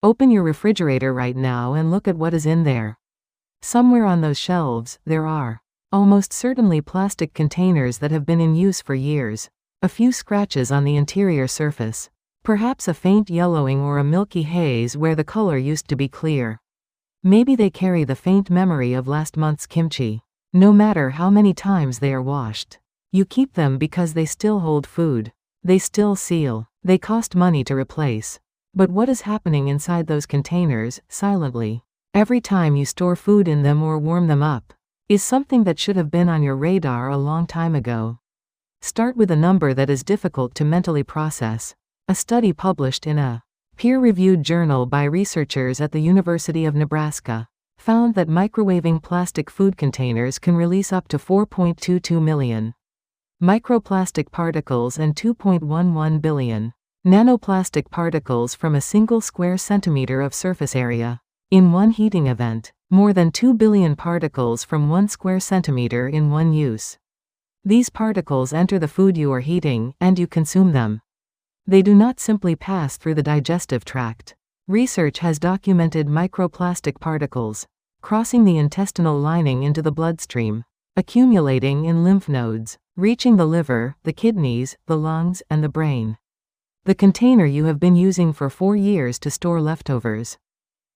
Open your refrigerator right now and look at what is in there. Somewhere on those shelves, there are almost certainly plastic containers that have been in use for years. A few scratches on the interior surface. Perhaps a faint yellowing or a milky haze where the color used to be clear. Maybe they carry the faint memory of last month's kimchi. No matter how many times they are washed. You keep them because they still hold food. They still seal. They cost money to replace. But what is happening inside those containers, silently, every time you store food in them or warm them up, is something that should have been on your radar a long time ago. Start with a number that is difficult to mentally process. A study published in a peer-reviewed journal by researchers at the University of Nebraska found that microwaving plastic food containers can release up to 4.22 million microplastic particles and 2.11 billion nanoplastic particles from a single square centimeter of surface area. In one heating event, more than 2 billion particles from 1 square centimeter in one use. These particles enter the food you are heating, and you consume them. They do not simply pass through the digestive tract. Research has documented microplastic particles crossing the intestinal lining into the bloodstream, accumulating in lymph nodes, reaching the liver, the kidneys, the lungs, and the brain. The container you have been using for 4 years to store leftovers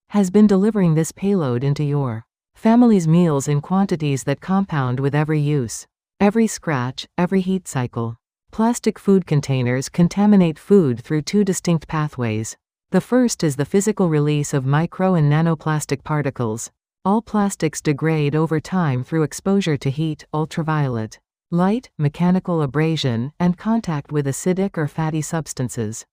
has been delivering this payload into your family's meals in quantities that compound with every use, every scratch, every heat cycle. Plastic food containers contaminate food through 2 distinct pathways. The first is the physical release of micro and nanoplastic particles. All plastics degrade over time through exposure to heat, ultraviolet light, mechanical abrasion, and contact with acidic or fatty substances.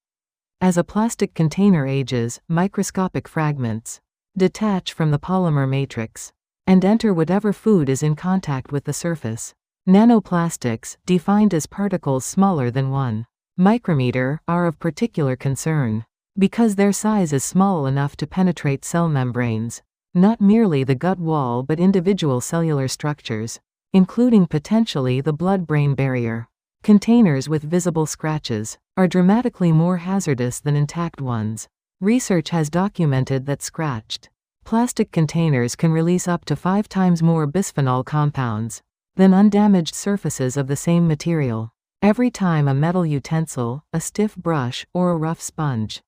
As a plastic container ages, microscopic fragments detach from the polymer matrix and enter whatever food is in contact with the surface. Nanoplastics, defined as particles smaller than 1 micrometer, are of particular concern because their size is small enough to penetrate cell membranes, not merely the gut wall but individual cellular structures, including potentially the blood-brain barrier. Containers with visible scratches are dramatically more hazardous than intact ones. Research has documented that scratched plastic containers can release up to 5 times more bisphenol compounds than undamaged surfaces of the same material. Every time a metal utensil, a stiff brush, or a rough sponge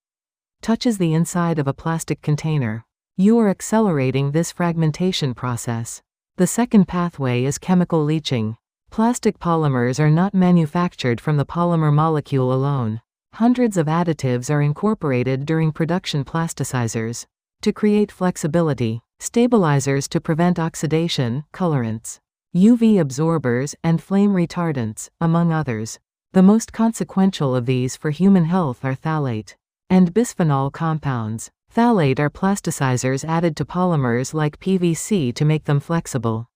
touches the inside of a plastic container, you are accelerating this fragmentation process. The second pathway is chemical leaching. Plastic polymers are not manufactured from the polymer molecule alone. Hundreds of additives are incorporated during production: plasticizers to create flexibility, stabilizers to prevent oxidation, colorants, UV absorbers, and flame retardants, among others. The most consequential of these for human health are phthalate and bisphenol compounds. Phthalate are plasticizers added to polymers like PVC to make them flexible.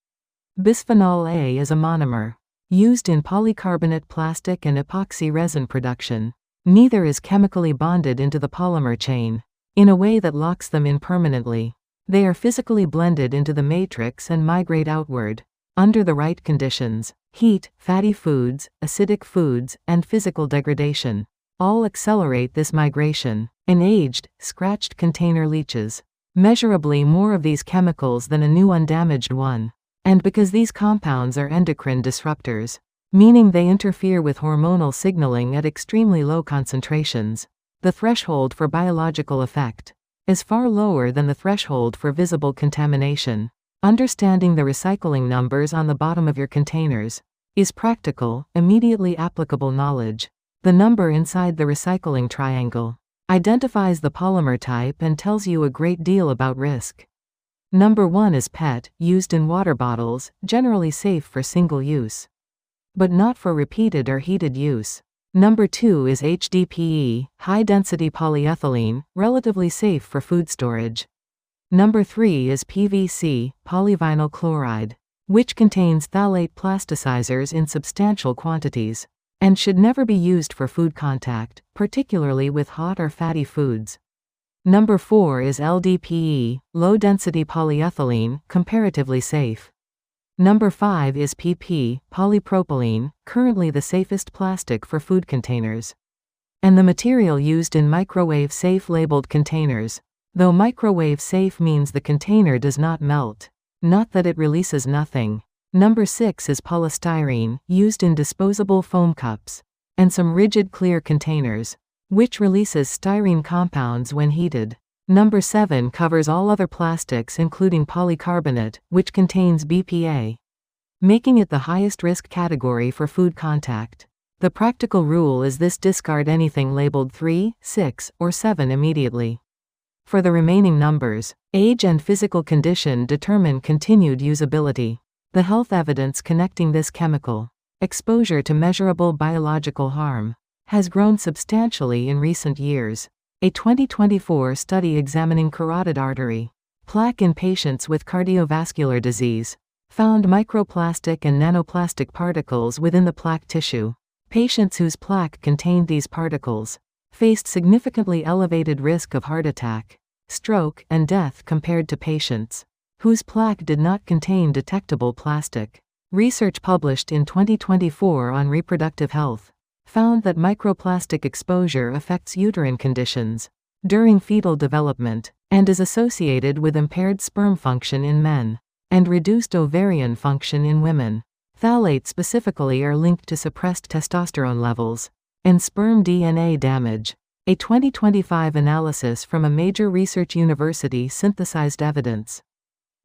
Bisphenol A is a monomer used in polycarbonate plastic and epoxy resin production. Neither is chemically bonded into the polymer chain in a way that locks them in permanently. They are physically blended into the matrix and migrate outward. Under the right conditions, heat, fatty foods, acidic foods, and physical degradation all accelerate this migration. An aged, scratched container leaches measurably more of these chemicals than a new undamaged one. And because these compounds are endocrine disruptors, meaning they interfere with hormonal signaling at extremely low concentrations, the threshold for biological effect is far lower than the threshold for visible contamination. Understanding the recycling numbers on the bottom of your containers is practical, immediately applicable knowledge. The number inside the recycling triangle identifies the polymer type and tells you a great deal about risk. Number 1 is PET, used in water bottles, generally safe for single use, but not for repeated or heated use. Number 2 is HDPE, high-density polyethylene, relatively safe for food storage. Number 3 is PVC, polyvinyl chloride, which contains phthalate plasticizers in substantial quantities and should never be used for food contact, particularly with hot or fatty foods. Number 4 is LDPE, low-density polyethylene, comparatively safe. Number 5 is PP, polypropylene, currently the safest plastic for food containers, and the material used in microwave-safe labeled containers. though microwave safe means the container does not melt, not that it releases nothing. Number 6 is polystyrene, used in disposable foam cups, and some rigid clear containers, which releases styrene compounds when heated. Number 7 covers all other plastics including polycarbonate, which contains BPA, making it the highest risk category for food contact. The practical rule is this: discard anything labeled 3, 6, or 7 immediately. For the remaining numbers, age and physical condition determine continued usability. The health evidence connecting this chemical exposure to measurable biological harm has grown substantially in recent years. A 2024 study examining carotid artery plaque in patients with cardiovascular disease found microplastic and nanoplastic particles within the plaque tissue. Patients whose plaque contained these particles faced significantly elevated risk of heart attack, stroke, and death compared to patients whose plaque did not contain detectable plastic. Research published in 2024 on reproductive health found that microplastic exposure affects uterine conditions during fetal development and is associated with impaired sperm function in men and reduced ovarian function in women. Phthalates specifically are linked to suppressed testosterone levels and sperm DNA damage. A 2025 analysis from a major research university synthesized evidence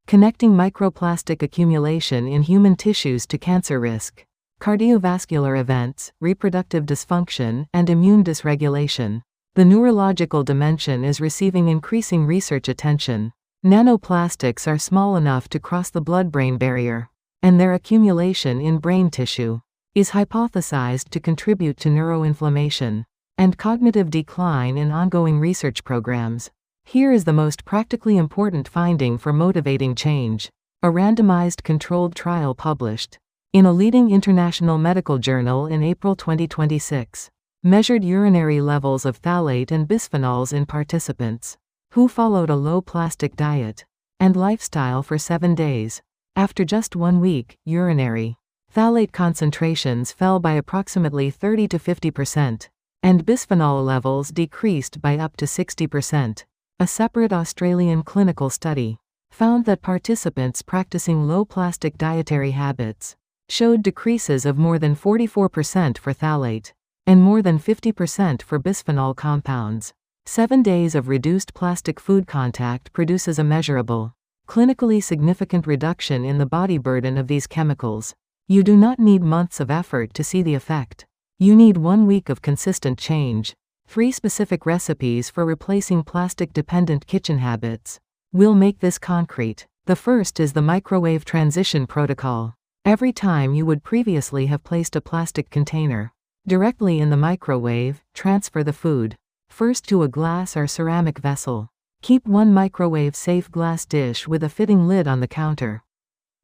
connecting microplastic accumulation in human tissues to cancer risk, cardiovascular events, reproductive dysfunction, and immune dysregulation. The neurological dimension is receiving increasing research attention. Nanoplastics are small enough to cross the blood-brain barrier, and their accumulation in brain tissue is hypothesized to contribute to neuroinflammation and cognitive decline in ongoing research programs. Here is the most practically important finding for motivating change. A randomized controlled trial published in a leading international medical journal in April 2026 measured urinary levels of phthalate and bisphenols in participants who followed a low plastic diet and lifestyle for 7 days. After just 1 week, urinary phthalate concentrations fell by approximately 30 to 50%, and bisphenol levels decreased by up to 60%. A separate Australian clinical study found that participants practicing low plastic dietary habits showed decreases of more than 44% for phthalate and more than 50% for bisphenol compounds. 7 days of reduced plastic food contact produces a measurable, clinically significant reduction in the body burden of these chemicals. You do not need months of effort to see the effect. You need 1 week of consistent change. 3 specific recipes for replacing plastic-dependent kitchen habits will make this concrete. The first is the microwave transition protocol. Every time you would previously have placed a plastic container directly in the microwave, transfer the food first to a glass or ceramic vessel. Keep one microwave-safe glass dish with a fitting lid on the counter,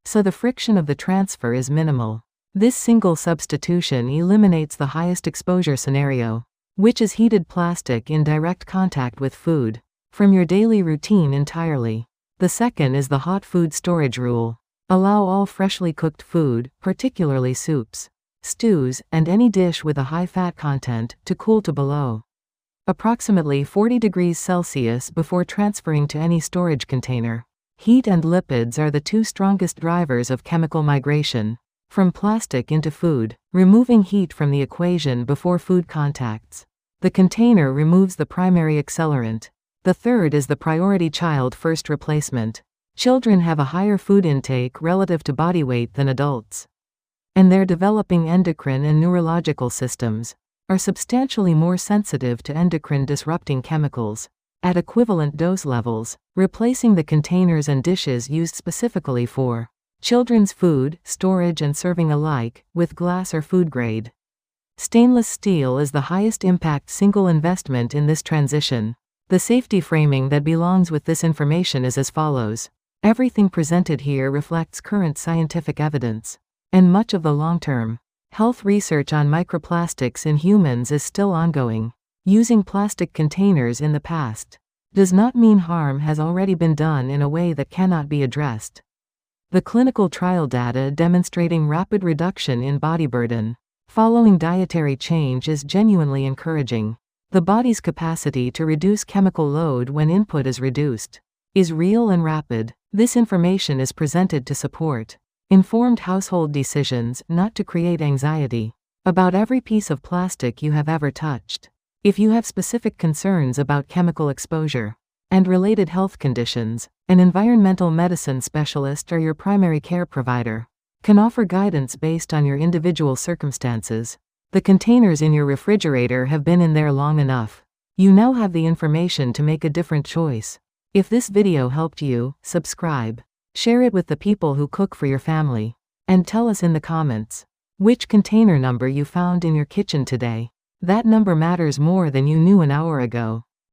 so the friction of the transfer is minimal. This single substitution eliminates the highest exposure scenario, which is heated plastic in direct contact with food, from your daily routine entirely. The second is the hot food storage rule. Allow all freshly cooked food, particularly soups, stews, and any dish with a high fat content, to cool to below approximately 40 degrees Celsius before transferring to any storage container. Heat and lipids are the 2 strongest drivers of chemical migration from plastic into food, removing heat from the equation before food contacts. The container removes the primary accelerant. The third is the priority child first replacement. Children have a higher food intake relative to body weight than adults, and their developing endocrine and neurological systems are substantially more sensitive to endocrine-disrupting chemicals at equivalent dose levels. Replacing the containers and dishes used specifically for children's food, storage and serving alike, with glass or food grade stainless steel is the highest impact single investment in this transition. The safety framing that belongs with this information is as follows. Everything presented here reflects current scientific evidence, and much of the long-term health research on microplastics in humans is still ongoing. Using plastic containers in the past does not mean harm has already been done in a way that cannot be addressed. The clinical trial data demonstrating rapid reduction in body burden following dietary change is genuinely encouraging. The body's capacity to reduce chemical load when input is reduced is real and rapid. This information is presented to support informed household decisions, not to create anxiety about every piece of plastic you have ever touched. If you have specific concerns about chemical exposure and related health conditions, an environmental medicine specialist or your primary care provider can offer guidance based on your individual circumstances. The containers in your refrigerator have been in there long enough. You now have the information to make a different choice. If this video helped you, subscribe, share it with the people who cook for your family, and tell us in the comments which container number you found in your kitchen today. That number matters more than you knew an hour ago.